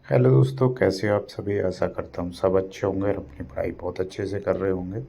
Hello दोस्तों, कैसे हो आप सभी। आशा करता हूँ सब अच्छे होंगे और अपनी पढ़ाई बहुत अच्छे से कर रहे होंगे।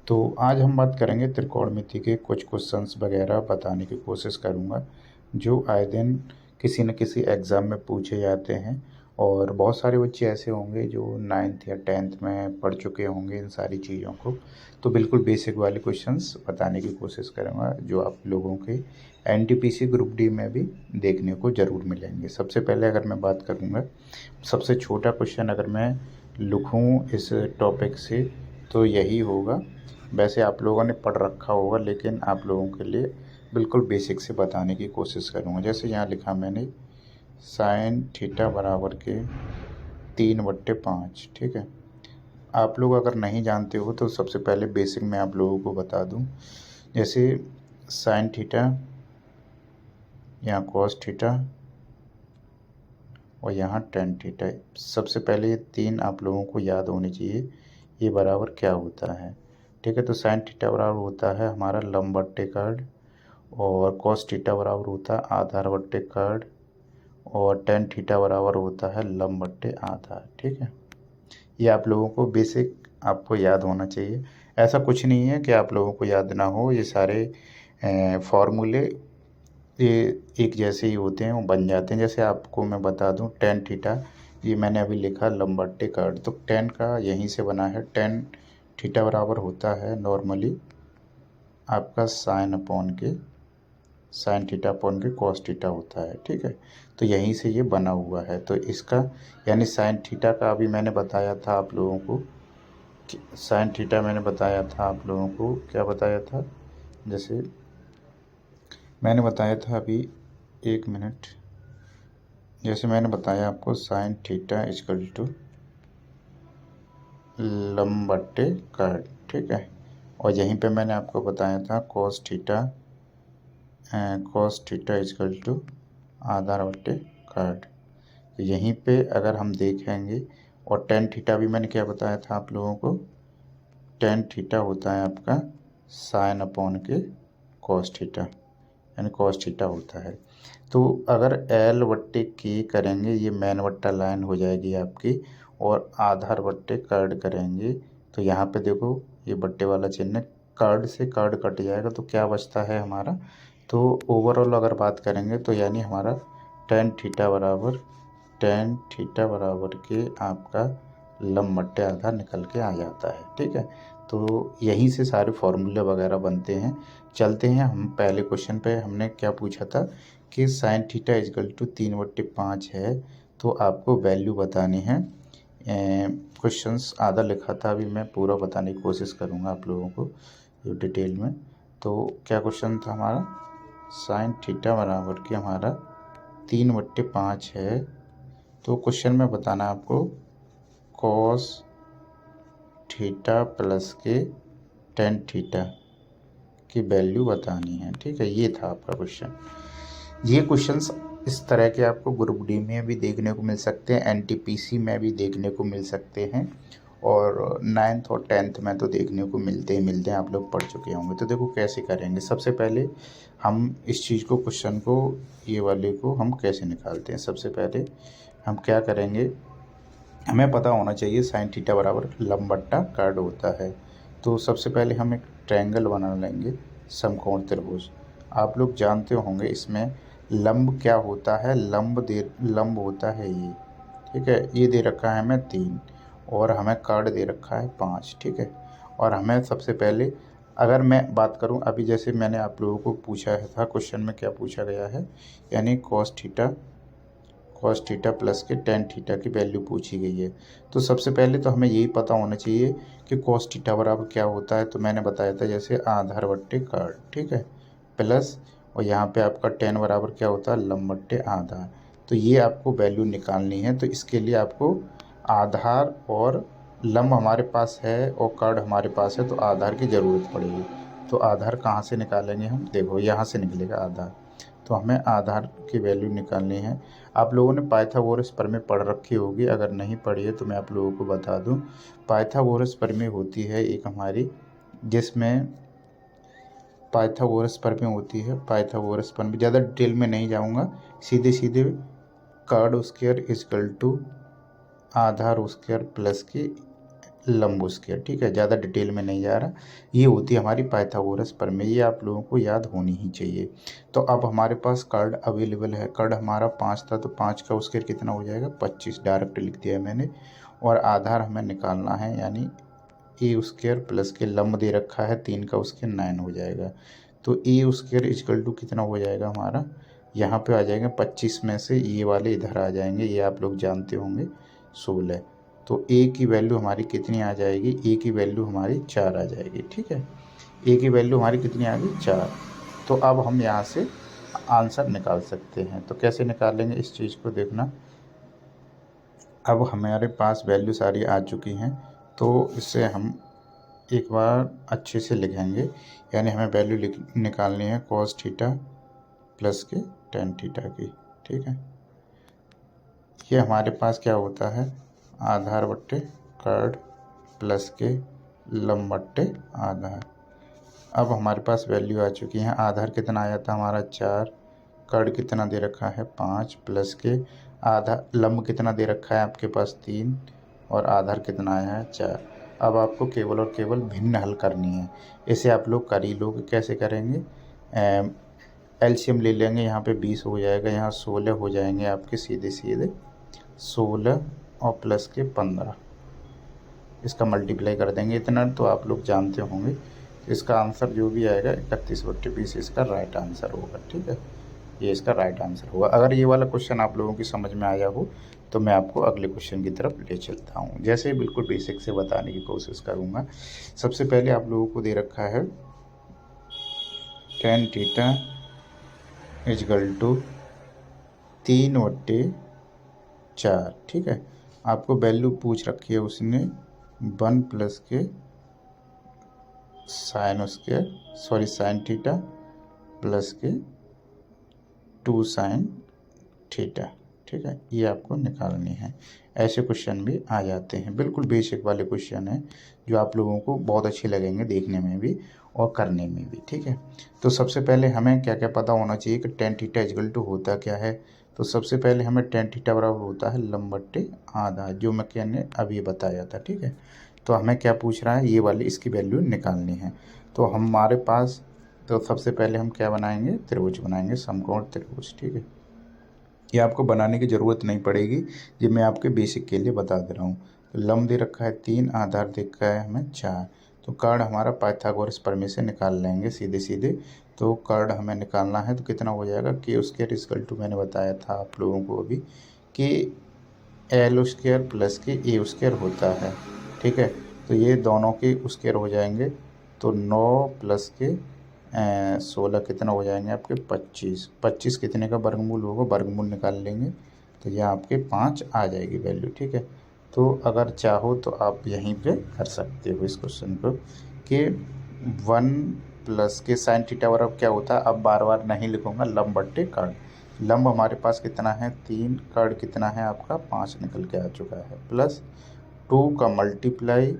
तो आज हम बात करेंगे त्रिकोणमिति के कुछ क्वेश्चंस वगैरह बताने की कोशिश करूँगा जो आए दिन किसी न किसी एग्ज़ाम में पूछे जाते हैं। और बहुत सारे बच्चे ऐसे होंगे जो 9th या 10th में पढ़ चुके होंगे इन सारी चीज़ों को। तो बिल्कुल बेसिक वाले क्वेश्चंस बताने की कोशिश करूँगा जो आप लोगों के एनटीपीसी ग्रुप डी में भी देखने को ज़रूर मिलेंगे। सबसे पहले अगर मैं बात करूँगा, सबसे छोटा क्वेश्चन अगर मैं लिखूं इस टॉपिक से तो यही होगा। वैसे आप लोगों ने पढ़ रखा होगा लेकिन आप लोगों के लिए बिल्कुल बेसिक से बताने की कोशिश करूंगा। जैसे यहाँ लिखा मैंने साइन थीटा बराबर के 3/5। ठीक है, आप लोग अगर नहीं जानते हो तो सबसे पहले बेसिक मैं आप लोगों को बता दूं। जैसे साइन थीटा यहाँ कॉस थीटा और यहाँ टेन थीटा। सबसे पहले ये तीन आप लोगों को याद होनी चाहिए, ये बराबर क्या होता है। ठीक है, तो साइन थीटा बराबर होता है हमारा लंब बट्टे कर्ड, और कॉस थीटा बराबर होता है आधार बट्टे कर्ड, और टेन थीटा बराबर होता है लंब बट्टे आधार। ठीक है, ये आप लोगों को बेसिक आपको याद होना चाहिए। ऐसा कुछ नहीं है कि आप लोगों को याद ना हो, ये सारे फॉर्मूले ये एक जैसे ही होते हैं, वो बन जाते हैं। जैसे आपको मैं बता दूं टेन थीटा, ये मैंने अभी लिखा लंबट्टे कर्ड, तो टेन का यहीं से बना है। टेन थीटा बराबर होता है नॉर्मली आपका साइन थीटा अपॉन के कॉस थीटा होता है। ठीक है, तो यहीं से ये बना हुआ है। तो इसका यानी साइन थीटा का अभी मैंने बताया था आप लोगों को, साइन थीटा मैंने बताया था आप लोगों को, क्या बताया था, जैसे मैंने बताया था अभी, एक मिनट, जैसे मैंने बताया आपको साइन थीटा इजकल टू लंब बट्टे कर्ड। ठीक है, और यहीं पे मैंने आपको बताया था कॉस थीटा इजकल टू आधार बट्टे कर्ड। तो यहीं पे अगर हम देखेंगे, और टेन थीटा भी मैंने क्या बताया था आप लोगों को, टेन थीटा होता है आपका साइन अपॉन के कॉस थीटा, यानी कॉस थीटा होता है। तो अगर एल बट्टे के करेंगे, ये मेन बट्टा लाइन हो जाएगी आपकी, और आधार बट्टे कर्ड करेंगे तो यहाँ पे देखो ये बट्टे वाला चिन्ह, कर्ड से कर्ड कट जाएगा तो क्या बचता है हमारा। तो ओवरऑल अगर बात करेंगे तो यानी हमारा टेन थीटा बराबर के आपका लंब बट्टे आधार निकल के आ जाता है। ठीक है, तो यहीं से सारे फॉर्मूले वगैरह बनते हैं। चलते हैं हम पहले क्वेश्चन पे। हमने क्या पूछा था कि साइन थीटा इजकल टू 3/5 है, तो आपको वैल्यू बतानी है। क्वेश्चंस आधा लिखा था, अभी मैं पूरा बताने की कोशिश करूँगा आप लोगों को डिटेल में। तो क्या क्वेश्चन था हमारा, साइन थीटा बराबर के हमारा 3/5 है, तो क्वेश्चन में बताना आपको कॉस थीटा प्लस के टेन थीटा की वैल्यू बतानी है। ठीक है, ये था आपका क्वेश्चन। ये क्वेश्चंस इस तरह के आपको ग्रुप डी में भी देखने को मिल सकते हैं, एनटीपीसी में भी देखने को मिल सकते हैं, और 9th और 10th में तो देखने को मिलते हैं, आप लोग पढ़ चुके होंगे। तो देखो कैसे करेंगे। सबसे पहले हम इस चीज़ को, क्वेश्चन को, ये वाले को हम कैसे निकालते हैं। सबसे पहले हम क्या करेंगे, हमें पता होना चाहिए साइन थीटा बराबर लंब बट्टा कर्ड होता है। तो सबसे पहले हम एक ट्रायंगल बना लेंगे, समकोण त्रिभुज। आप लोग जानते होंगे इसमें लंब क्या होता है, लंब होता है ये। ठीक है, ये दे रखा है हमें 3, और हमें कर्ड दे रखा है 5। ठीक है, और हमें सबसे पहले, अगर मैं बात करूं अभी, जैसे मैंने आप लोगों को पूछा था क्वेश्चन में, क्या पूछा गया है, यानी कॉस थीटा प्लस के टेन थीटा की वैल्यू पूछी गई है। तो सबसे पहले तो हमें यही पता होना चाहिए कि कॉस थीटा बराबर क्या होता है। तो मैंने बताया था जैसे आधार बट्टे कर्ड। ठीक है, प्लस, और यहाँ पे आपका टेन बराबर क्या होता है, लंब बट्टे आधार। तो ये आपको वैल्यू निकालनी है। तो इसके लिए आपको आधार और लंब हमारे पास है और कर्ड हमारे पास है, तो आधार की ज़रूरत पड़ेगी। तो आधार कहाँ से निकालेंगे हम, देखो यहाँ से निकलेगा आधार। तो हमें आधार की वैल्यू निकालनी है। आप लोगों ने पाइथागोरस प्रमेय पढ़ रखी होगी, अगर नहीं पढ़ी है तो मैं आप लोगों को बता दूं। पाइथागोरस प्रमेय होती है एक हमारी, जिसमें पाइथागोरस प्रमेय होती है। पाइथागोरस प्रमेय ज़्यादा डिटेल में नहीं जाऊंगा, सीधे सीधे कर्ड स्क्वायर इजकल टू आधार स्क्वायर प्लस के लंब स्क्वायर, ठीक है, ज़्यादा डिटेल में नहीं जा रहा। ये होती है हमारी पाइथागोरस प्रमेय, ये आप लोगों को याद होनी ही चाहिए। तो अब हमारे पास कर्ड अवेलेबल है, कर्ड हमारा 5 था, तो 5 का स्क्वायर कितना हो जाएगा 25, डायरेक्ट लिख दिया मैंने। और आधार हमें निकालना है, यानी ए स्क्वायर प्लस के लंब दे रखा है 3 का स्क्वायर 9 हो जाएगा। तो ए स्क्वायर इक्वल टू कितना हो जाएगा हमारा, यहाँ पे आ जाएगा 25 में से ये वाले इधर आ जाएंगे, ये आप लोग जानते होंगे 16। तो ए की वैल्यू हमारी कितनी आ जाएगी, ए की वैल्यू हमारी 4 आ जाएगी, ठीक है। ए की वैल्यू हमारी कितनी आ गई 4। तो अब हम यहाँ से आंसर निकाल सकते हैं। तो कैसे निकालेंगे इस चीज़ को देखना। अब हमारे पास वैल्यू सारी आ चुकी हैं, तो इससे हम एक बार अच्छे से लिखेंगे, यानी हमें वैल्यू निकालनी है cos थीटा प्लस के tan थीटा की, ठीक है। ये हमारे पास क्या होता है, आधार बट्टे कर्ड प्लस के लंब बट्टे आधार। अब हमारे पास वैल्यू आ चुकी है, आधार कितना आया था हमारा 4, कर्ड कितना दे रखा है 5, प्लस के आधा लंब कितना दे रखा है आपके पास 3, और आधार कितना आया है 4। अब आपको केवल और केवल भिन्न हल करनी है, इसे आप लोग कर ही लोगे। कैसे करेंगे, एलसीएम ले लेंगे, यहाँ पे 20 हो जाएगा, यहाँ 16 हो जाएंगे आपके सीधे सीधे 16 और प्लस के 15, इसका मल्टीप्लाई कर देंगे इतना, तो आप लोग जानते होंगे। इसका आंसर जो भी आएगा 31/20 इसका राइट आंसर होगा, ठीक है, ये इसका राइट आंसर होगा। अगर ये वाला क्वेश्चन आप लोगों की समझ में आया हो तो मैं आपको अगले क्वेश्चन की तरफ ले चलता हूँ। जैसे बिल्कुल बेसिक से बताने की कोशिश करूँगा। सबसे पहले आप लोगों को दे रखा है tan थीटा इजगल टू 3/4, ठीक है। आपको वैल्यू पूछ रखी है उसने 1 प्लस के साइन थीटा प्लस के 2 साइन थीटा, ठीक है, ये आपको निकालनी है। ऐसे क्वेश्चन भी आ जाते हैं, बिल्कुल बेसिक वाले क्वेश्चन हैं जो आप लोगों को बहुत अच्छे लगेंगे देखने में भी और करने में भी, ठीक है। तो सबसे पहले हमें क्या क्या पता होना चाहिए कि tan थीटा इक्वल टू होता क्या है। तो सबसे पहले हमें tan थीटा बराबर होता है लंब बट्टे आधा, जो मैंने अभी बताया था, ठीक है। तो हमें क्या पूछ रहा है, ये वाली इसकी वैल्यू निकालनी है। तो हमारे पास तो सबसे पहले हम क्या बनाएंगे, त्रिभुज बनाएंगे, समकोण त्रिभुज, ठीक है। ये आपको बनाने की ज़रूरत नहीं पड़ेगी, ये मैं आपके बेसिक के लिए बता दे रहा हूँ। तो लंब दे रखा है 3, आधार दे रखा है हमें 4। तो कर्ड हमारा पाइथागोरस प्रमेय से निकाल लेंगे सीधे सीधे। तो कर्ड हमें निकालना है, तो कितना हो जाएगा के स्क्वायर इक्वल टू, मैंने बताया था आप लोगों को अभी कि एल स्क्वायर प्लस के ए स्क्वायर होता है, ठीक है। तो ये दोनों के स्क्वायर हो जाएंगे, तो 9 प्लस के 16 कितना हो जाएंगे आपके 25। 25 कितने का वर्गमूल होगा, वर्गमूल निकाल लेंगे तो यह आपके 5 आ जाएगी वैल्यू, ठीक है। तो अगर चाहो तो आप यहीं पे कर सकते हो इस क्वेश्चन को कि 1 प्लस के साइन थीटा बराबर क्या होता है। अब बार बार नहीं लिखूंगा, लंब बट्टे कर्ड। लंब हमारे पास कितना है 3, कर्ड कितना है आपका 5 निकल के आ चुका है, प्लस 2 का मल्टीप्लाई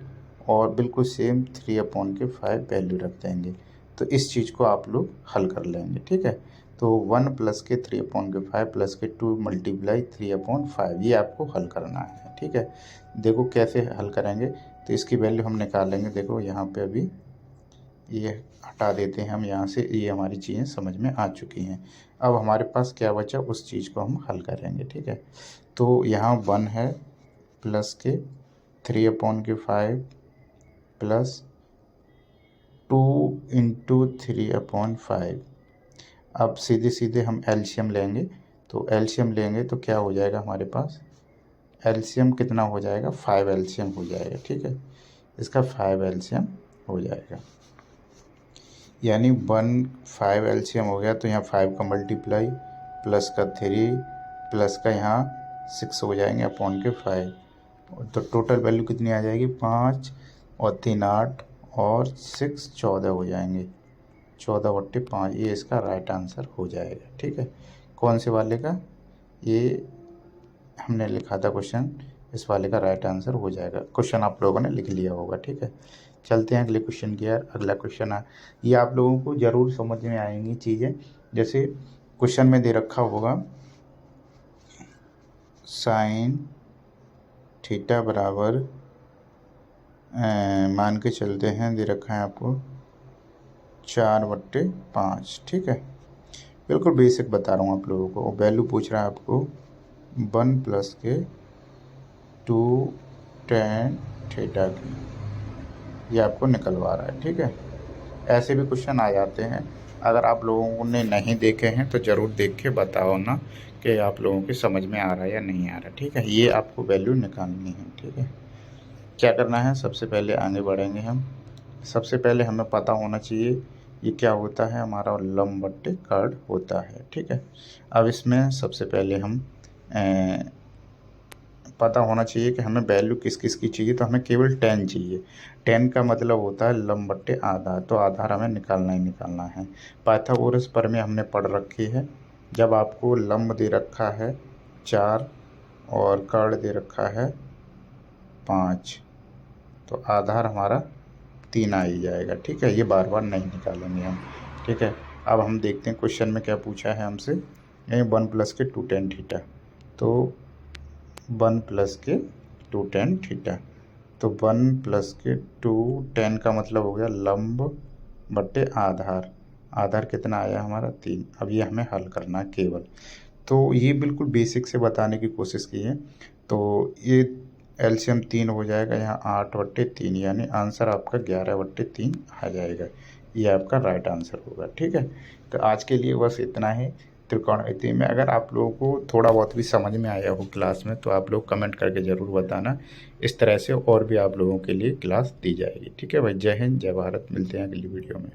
और बिल्कुल सेम 3/5 वैल्यू रख देंगे। तो इस चीज़ को आप लोग हल कर लेंगे, ठीक है। तो 1 प्लस के 3/5 प्लस के 2 मल्टीप्लाई 3/5, ये आपको हल करना है, ठीक है। देखो कैसे हल करेंगे, तो इसकी वैल्यू हम निकालेंगे। देखो यहाँ पे अभी ये हटा देते हैं हम यहाँ से, ये हमारी चीज़ें समझ में आ चुकी हैं। अब हमारे पास क्या बचा, उस चीज़ को हम हल करेंगे, ठीक है। तो यहाँ 1 है प्लस के 3/5 प्लस 2 इंटू 3/5। अब सीधे सीधे हम एलसीएम लेंगे, तो एलसीएम लेंगे तो क्या हो जाएगा हमारे पास, एलसीएम कितना हो जाएगा 5 एलसीएम हो जाएगा, ठीक है। इसका 5 एलसीएम हो जाएगा, यानी 5 एलसीएम हो गया। तो यहाँ 5 का मल्टीप्लाई प्लस का 3 प्लस का यहाँ 6 हो जाएंगे अपॉन के 5। तो टोटल वैल्यू कितनी आ जाएगी 5 और 3 8 और 6 14 हो जाएंगे, 14/5, ये इसका राइट आंसर हो जाएगा, ठीक है। कौन से वाले का, ये हमने लिखा था क्वेश्चन, इस वाले का राइट आंसर हो जाएगा। क्वेश्चन आप लोगों ने लिख लिया होगा, ठीक है। चलते हैं अगले क्वेश्चन की यार। अगला क्वेश्चन ये आप लोगों को ज़रूर समझ में आएंगी चीज़ें। जैसे क्वेश्चन में दे रखा होगा साइन थीटा बराबर मान के चलते हैं, दे रखा है आपको 4/5। ठीक है, बिल्कुल बेसिक बता रहा हूँ आप लोगों को। वैल्यू पूछ रहा है आपको 1 प्लस के 2 tan थीटा की, ये आपको निकलवा रहा है। ठीक है, ऐसे भी क्वेश्चन आ जाते हैं। अगर आप लोगों ने नहीं देखे हैं तो ज़रूर देख के बताओ ना कि आप लोगों के समझ में आ रहा है या नहीं आ रहा। ठीक है, ये आपको वैल्यू निकालनी है। ठीक है, क्या करना है, सबसे पहले आगे बढ़ेंगे हम। सबसे पहले हमें पता होना चाहिए ये क्या होता है, हमारा लंब बट्टे कर्ण होता है। ठीक है, अब इसमें सबसे पहले हम पता होना चाहिए कि हमें वैल्यू किस किस की चाहिए। तो हमें केवल 10 चाहिए। 10 का मतलब होता है लंब बट्टे आधार, तो आधार हमें निकालना ही निकालना है। पाइथागोरस प्रमेय हमने पढ़ रखी है। जब आपको लंब दे रखा है 4 और कर्ण दे रखा है 5, तो आधार हमारा 3 आ ही जाएगा। ठीक है, ये बार बार नहीं निकालेंगे हम। ठीक है, अब हम देखते हैं क्वेश्चन में क्या पूछा है हमसे। 1 प्लस के 2 tan थीटा, तो 1 प्लस के 2 tan थीटा, तो 1 प्लस के 2 tan का मतलब हो गया लंब बट्टे आधार। आधार कितना आया हमारा 3। अब ये हमें हल करना है केवल। तो ये बिल्कुल बेसिक से बताने की कोशिश की है। तो ये एलसीएम 3 हो जाएगा यहाँ 8/3, यानी आंसर आपका 11/3 आ जाएगा। ये आपका राइट आंसर होगा। ठीक है, तो आज के लिए बस इतना ही। त्रिकोणमिति में अगर आप लोगों को थोड़ा बहुत भी समझ में आया हो क्लास में, तो आप लोग कमेंट करके ज़रूर बताना। इस तरह से और भी आप लोगों के लिए क्लास दी जाएगी। ठीक है भाई, जय हिंद, जय भारत। मिलते हैं अगली वीडियो में।